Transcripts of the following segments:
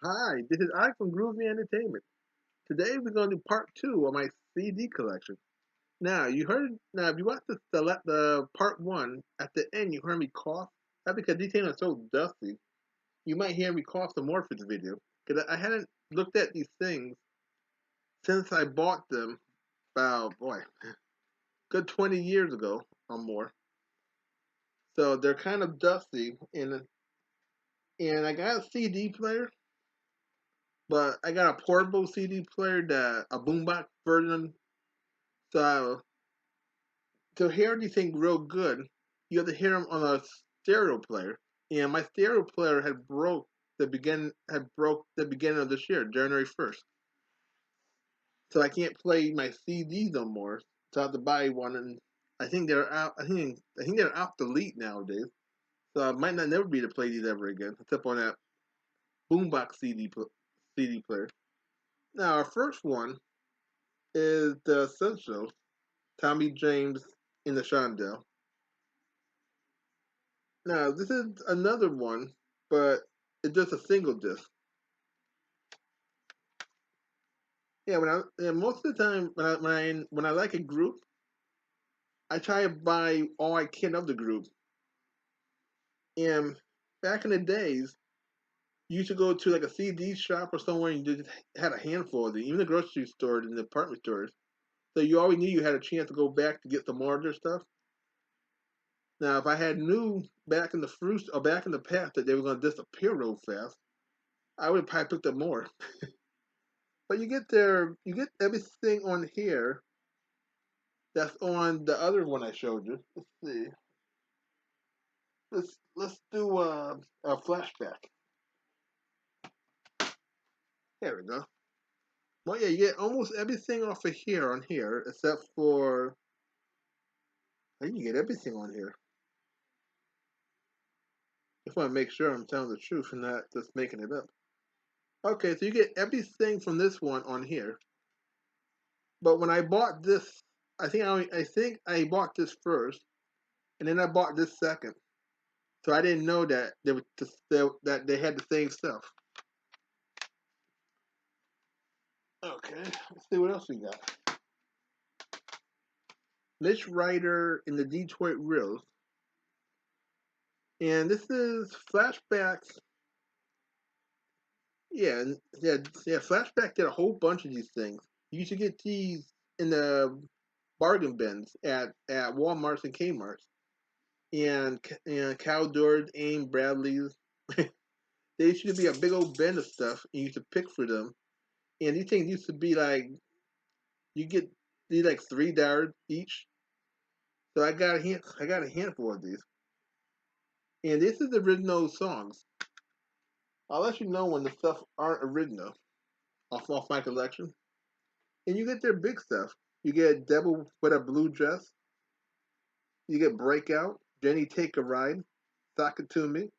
Hi, this is Ike from Groovy Entertainment. Today we're going to do part two of my CD collection. Now if you watch the part one, at the end you heard me cough. That's because these things are so dusty. You might hear me cough some more for the video. Because I hadn't looked at these things since I bought them about, boy, good 20 years ago or more. So they're kind of dusty. And I got a CD player, but I got a portable CD player, a boombox version. So to hear anything real good, you have to hear them on a stereo player. And my stereo player had broke the beginning of this year, January 1st. So I can't play my CDs no more. So I have to buy one, and I think they're out. I think they're obsolete nowadays. So I might not never be able to play these ever again, except on that boombox CD player. Now our first one is the Essentials, Tommy James in the Shondell. Now, this is another one, but it's just a single disc. Most of the time when I like a group, I try to buy all I can of the group. And back in the days, you used to go to like a CD shop or somewhere and you just had a handful of them, even the grocery stores and the department stores. So you always knew you had a chance to go back to get some more of their stuff. Now, if I had knew back in the first or back in the past that they were going to disappear real fast, I would have probably picked up more. But you get everything on here that's on the other one I showed you. Let's see. Let's do a flashback. There we go. Well, yeah, you get almost everything off of here on here, except for I think you get everything on here. Just want to make sure I'm telling the truth and not just making it up. Okay, so you get everything from this one on here. But when I bought this, I bought this first, and then I bought this second. So I didn't know that that they had the same stuff. Okay, let's see what else we got. Mitch Ryder in the Detroit Reels, and this is flashbacks. Yeah. Flashback did a whole bunch of these things. You used to get these in the bargain bins at WalMarts and Kmart's, and Caldors, Ames, Bradleys. They used to be a big old bin of stuff, and you used to pick for them. And these things used to be like you get these like $3 each. So I got a handful of these. And this is the original songs. I'll let you know when the stuff aren't original off my collection. And you get their big stuff. You get Devil with a Blue Dress. You get Breakout, Jenny Take a Ride, Sock It To Me.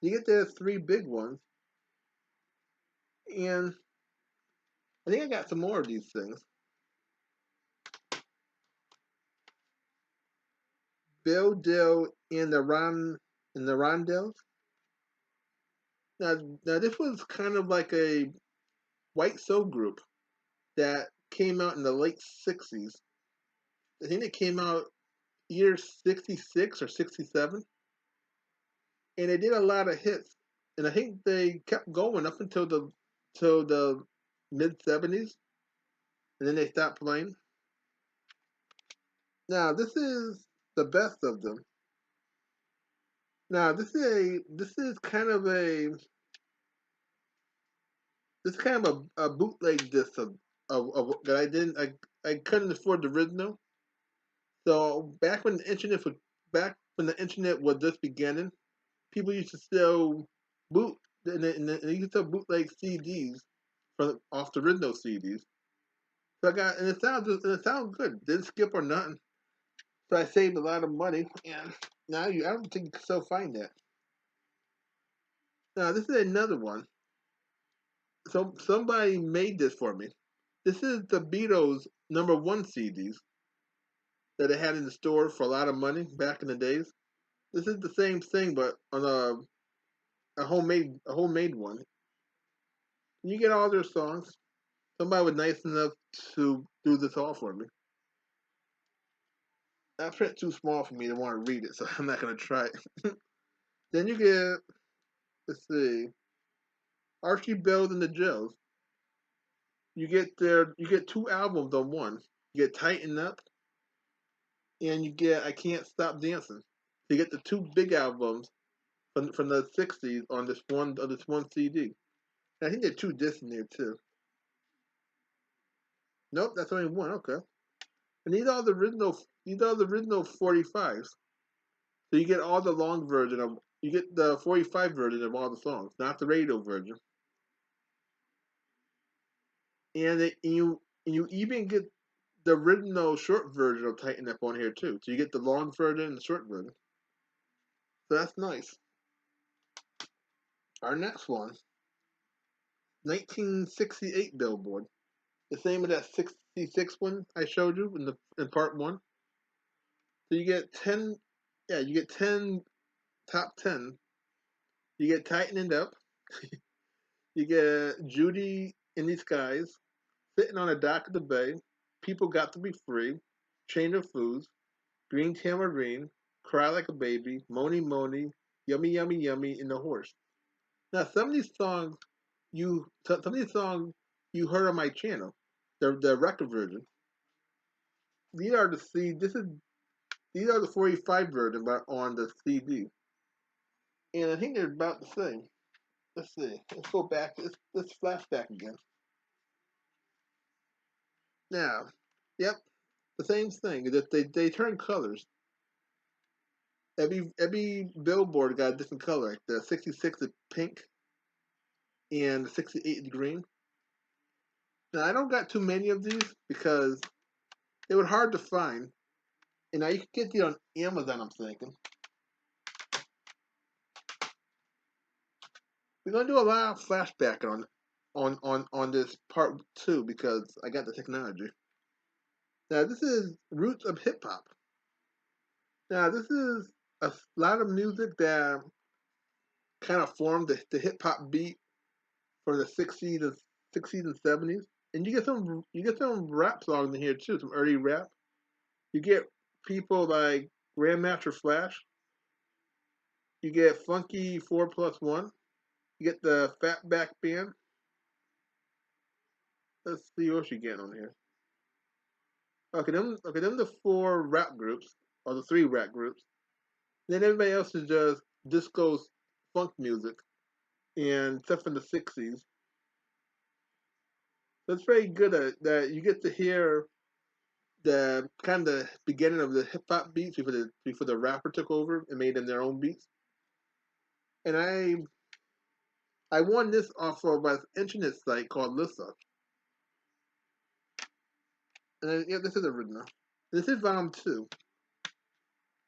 You get their three big ones. And I think I got some more of these things. Bill Dill in the Rondells. Now this was kind of like a white soul group that came out in the late '60s. I think it came out year '66 or '67, and they did a lot of hits. And I think they kept going up until the mid '70s, and then they stopped playing. Now this is the best of them. Now this is kind of a bootleg disc of that I didn't I couldn't afford the original. So back when the internet was just beginning, people used to sell boot and they used to sell bootleg CDs from off the original CDs. So I got and it sounds good. Didn't skip or nothing. So I saved a lot of money, and now I don't think you can still find that. Now this is another one. So somebody made this for me. This is the Beatles #1 CDs that they had in the store for a lot of money back in the days. This is the same thing, but on a homemade one. And you get all their songs. Somebody was nice enough to do this all for me. That print too small for me to want to read it, so I'm not gonna try it. Then you get, let's see, Archie Bells and the Joes. You get two albums on one. You get Tighten Up and you get I Can't Stop Dancing. So you get the two big albums from the '60s on this one CD. And I think there are two discs in there too. Nope, that's only one. Okay. And these are the original 45s. So you get all the long version of you get the 45 version of all the songs, not the radio version. And you even get the original short version of Tighten Up on here too. So you get the long version and the short version. So that's nice. Our next one, 1968 Billboard. The same as that 66 one I showed you in part one. So you get 10, yeah, you get 10 top 10. You get Tighten It Up. You get Judy in the Skies, Sitting on the Dock of the Bay, People Got to Be Free, Chain of Foods, Green Tamarine, Cry Like a Baby, Moni Moni, Yummy Yummy Yummy, and The Horse. Now some of these songs you heard on my channel, the record version. These are the C. This is These are the 45 version, but on the CD, and I think they're about the same. Let's see. Let's go back. Let's flashback again. Now, yep, the same thing. That they turn colors. Every billboard got a different color. Like the 66 is pink, and the 68 is green. Now I don't got too many of these because they were hard to find. And now you can get these on Amazon. I'm thinking we're gonna do a lot of flashback on this part two because I got the technology. Now this is roots of hip hop. Now this is a lot of music that kind of formed the hip hop beat from the '60s and '70s, and you get some rap songs in here too, some early rap. You get people like Grandmaster Flash. You get Funky 4+1. You get the Fatback Band. Let's see what you get on here. Okay, them the four rap groups, or the three rap groups. Then everybody else is just disco funk music, and stuff from the '60s. So it's very good at that. You get to hear the kind of beginning of the hip hop beats before the rapper took over and made them their own beats. And I won this off of an internet site called Lissa. And yeah, this is original. This is volume two.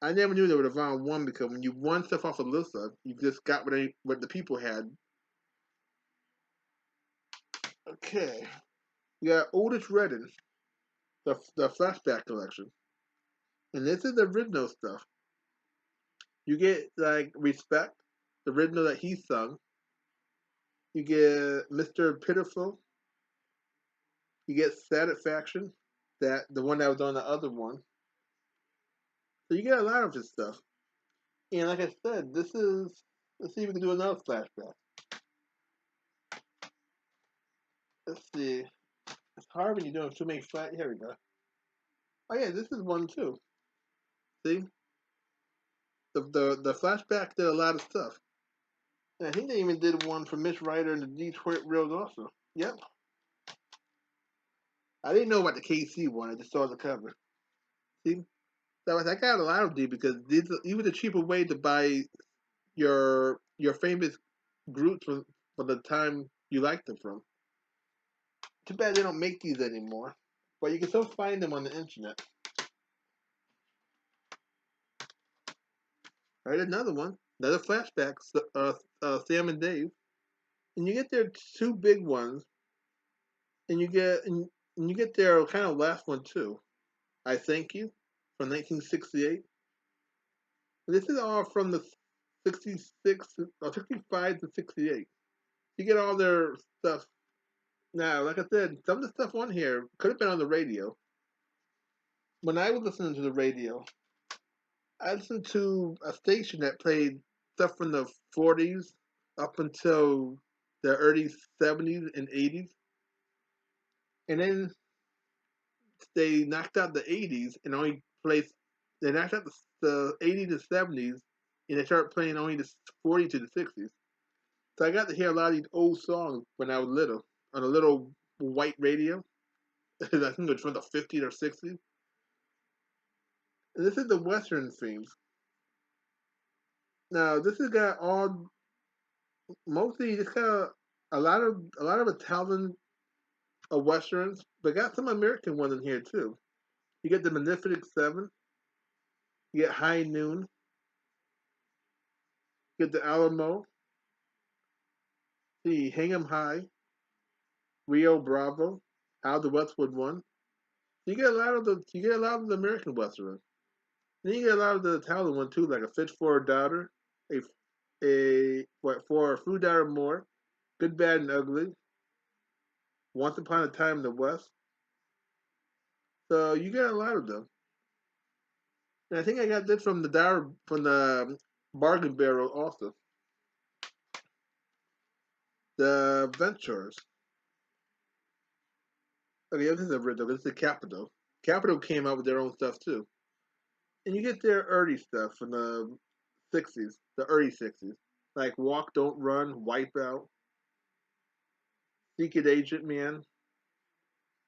I never knew there was a volume one because when you won stuff off of Lissa, you just got what the people had. Okay, you got Otis Redding, the flashback collection, and this is the original stuff. You get like Respect, the original that he sung. You get Mr. Pitiful. You get Satisfaction, the one that was on the other one. So you get a lot of his stuff. And like I said, let's see if we can do another flashback. Let's see. It's hard when you're doing too many flat. Here we go. Oh yeah, this is one too. See, the flashback did a lot of stuff. And I think they even did one for Miss Ryder and the Detroit Rails also. Yep. I didn't know about the KC one. I just saw the cover. See, so I got a lot of these because these are even the cheaper way to buy your famous groups for the time you like them from. Too bad they don't make these anymore, but you can still find them on the internet. All right, another one, another flashback. Sam and Dave, and you get their two big ones, and you get their kind of last one too. I Thank You from 1968. This is all from the 66 or 65 to 68. You get all their stuff Now, like I said, some of the stuff on here could have been on the radio. When I was listening to the radio, I listened to a station that played stuff from the 40s up until the early 70s and 80s. And then they knocked out the 80s and only played, they knocked out the 80s and 70s and they started playing only the 40s to the 60s. So I got to hear a lot of these old songs when I was little on a little white radio. I think it was from the 50s or 60s. And this is the Western themes. Now this has got all mostly it's got a lot of Italian westerns, but got some American ones in here too. You get the Magnificent Seven, you get High Noon, you get the Alamo, the Hang 'em High, Rio Bravo, How the Westwood One. You get a lot of the American westerns. Then you get a lot of the Italian one too, like A Fish for a Daughter, a what for a Food Daughter More, Good, Bad, and Ugly, Once Upon a Time in the West. So you get a lot of them. And I think I got this from the Bargain Barrel also. The Ventures. Okay, this is original. This is Capital. Capital came out with their own stuff too. And you get their early stuff from the 60s, the early 60s. Like Walk, Don't Run, Wipeout, Secret Agent Man,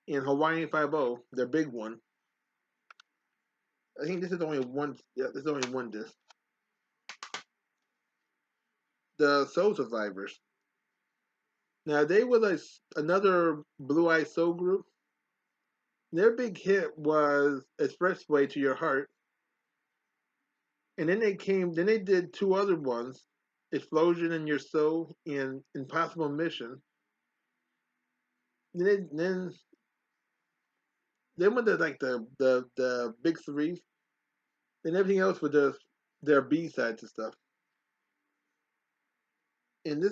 and Hawaiian Five-O, their big one. I think this is only one. Yeah, this is only one disc. The Soul Survivors. Now they were like another Blue Eye Soul group. Their big hit was Expressway to Your Heart, and then they did two other ones, Explosion in Your Soul and Impossible Mission. Then when like the big three, and everything else was just their B sides and stuff. And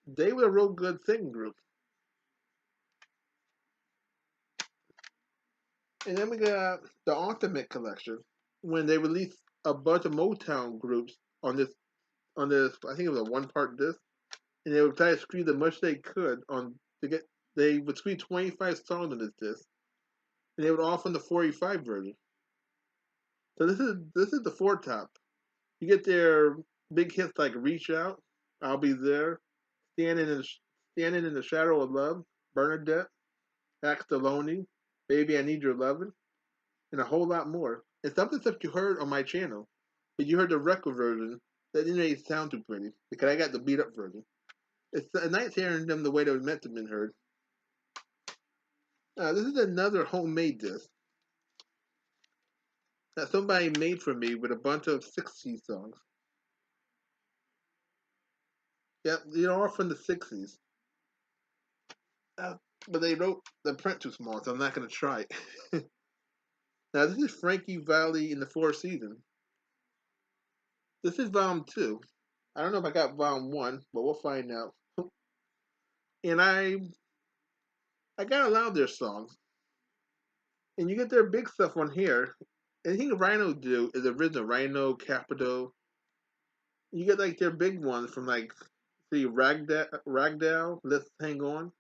they were a real good singing group. And then we got the Ultimate Collection when they released a bunch of Motown groups on this. I think it was a one-part disc, and they would try to squeeze as much they could on to get. They would squeeze 25 songs on this disc, and they would offer the 45 version. So this is the four top. You get their big hits like "Reach Out," "I'll Be There," "Standing in the Shadow of Love," "Bernadette," "Axtalone," "Baby I Need Your Lovin'," and a whole lot more. And some of the stuff you heard on my channel, but you heard the record version, that didn't really sound too pretty because I got the beat up version. It's nice hearing them the way they were meant to be heard. This is another homemade disc that somebody made for me with a bunch of 60s songs. Yep, all from the 60s. Uh, but they wrote the print too small, so I'm not going to try it. Now, this is Frankie Valli in the Four Seasons. This is volume 2. I don't know if I got volume 1, but we'll find out. And I got a lot of their songs. And you get their big stuff on here. Anything Rhino do is original. Rhino, Capitol. You get like their big ones from like, see, Ragdoll, Let's Hang On,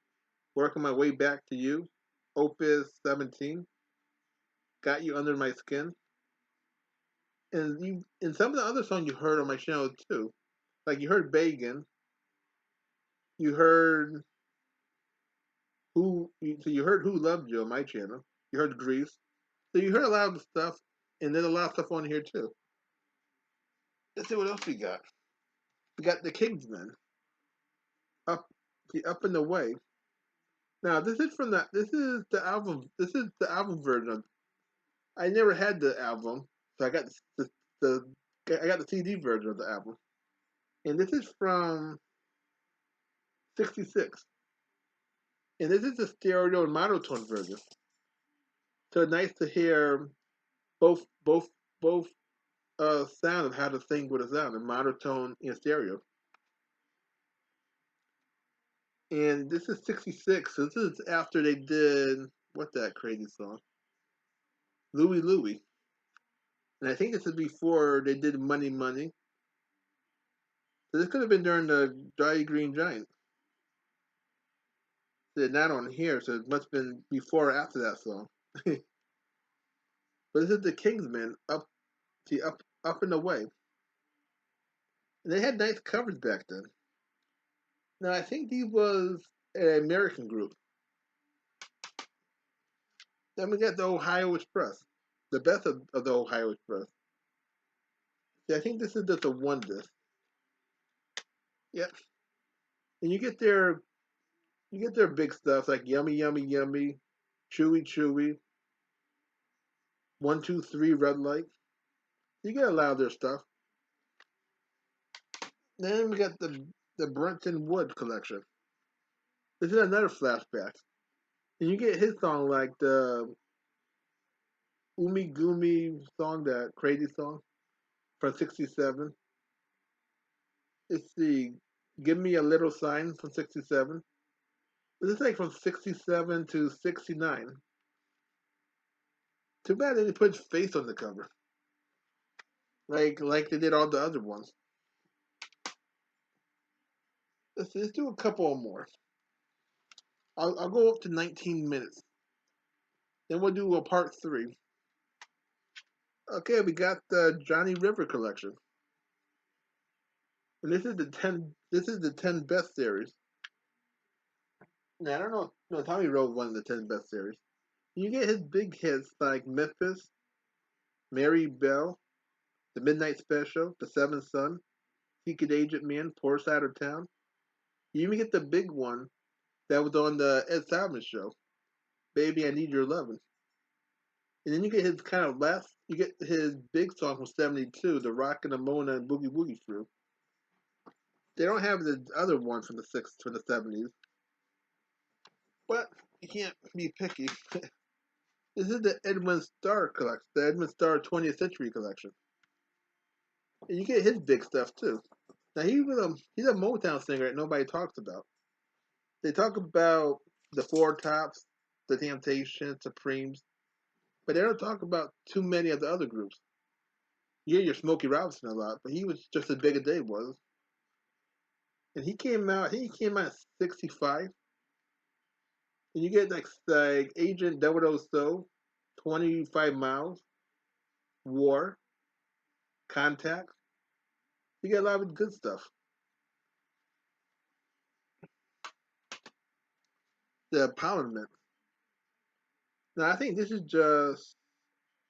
Working My Way Back to You, Opus 17, Got You Under My Skin. And some of the other songs you heard on my channel too. Like you heard Bagan, you heard you heard Who Loved You on my channel. You heard Grease. So you heard a lot of the stuff, and there's a lot of stuff on here too. Let's see what else we got. We got the Kingsmen, up, up and away. Now this is the album. This is the album version. I never had the album, so I got the I got the CD version of the album, and this is from '66, and this is the stereo and monotone version. So it's nice to hear both both both sound of how the thing would have sounded, monotone and stereo. And this is 66, so this is after they did, what's that crazy song? Louie Louie. And I think this is before they did Money Money. So this could have been during the Jolly Green Giant. They're not on here, so it must have been before or after that song. But this is the Kingsmen, up and away. And they had nice covers back then. Now I think he was an American group. Then we got the Ohio Express, the best of the Ohio Express. Yeah, I think this is just a one disc. Yep. And you get their big stuff like Yummy Yummy Yummy, Chewy Chewy, 1 2 3 Red Light. You get a lot of their stuff. Then we got the Brenton Wood collection. This is another flashback. And you get his song like the Umi Gumi song, that crazy song from 67. It's the Give Me a Little Sign from 67. This is like from 67 to 69. Too bad they didn't put his face on the cover. Like they did all the other ones. Let's do a couple more. I'll go up to 19 minutes. Then we'll do a part 3. Okay, we got the Johnny River collection. And this is the 10 best series. Now I don't know, no, Tommy wrote one of the 10 best series. You get his big hits like Memphis, Mary Bell, The Midnight Special, The Seventh Son, Secret Agent Man, Poor Side of Town. You even get the big one that was on the Ed Sullivan show, Baby I Need Your Lovin'. And then you get his kind of last, you get his big song from 72, The Rock and the Mona and Boogie Woogie Crew. They don't have the other one from the 70s, but you can't be picky. This is the Edwin Starr collection, the Edwin Starr 20th Century collection. And you get his big stuff too. Now he's a Motown singer that nobody talks about. They talk about the Four Tops, the Temptations, Supremes, but they don't talk about too many of the other groups. You hear your Smokey Robinson a lot, but he was just as big as Dave was. And he came out, I think he came out at 65. And you get like Agent 007, 25 Miles, War, Contact. You get a lot of good stuff. The Parliament. Now I think this is just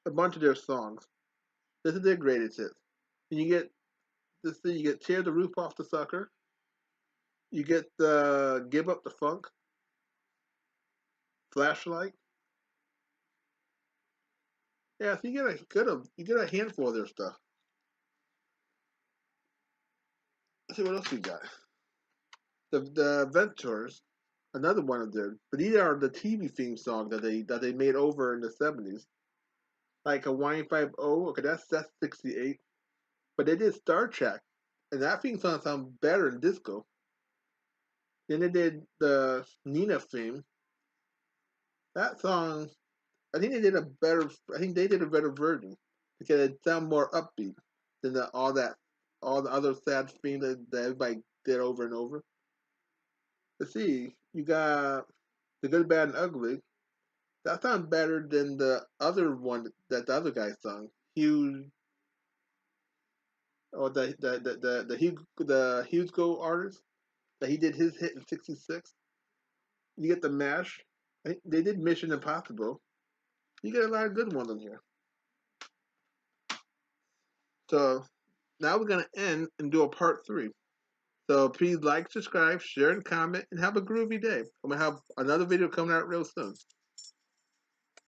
a bunch of their songs. This is their greatest hits. And you get this thing, you get Tear the Roof Off the Sucker. You get the Give Up the Funk, Flashlight. Yeah, so you get a handful of their stuff. Let's see what else we got. The Ventures, another one of them. But these are the TV theme songs that they made over in the 70s. Like Hawaiian 5-0, okay, that's 68. But they did Star Trek, and that theme song sounds better in disco. Then they did the Nina theme. That song, I think they did a better. I think they did a better version because it sounded more upbeat than all the other sad themes that everybody did over and over. Let's see, you got the Good, Bad, and Ugly. That sounds better than the other one that the other guy sung. Huge, or the Hugo artist that he did his hit in '66. You get the Mash. They did Mission Impossible. You get a lot of good ones on here. So now we're gonna end and do a part 3. So please like, subscribe, share, and comment, and have a groovy day. I'm gonna have another video coming out real soon.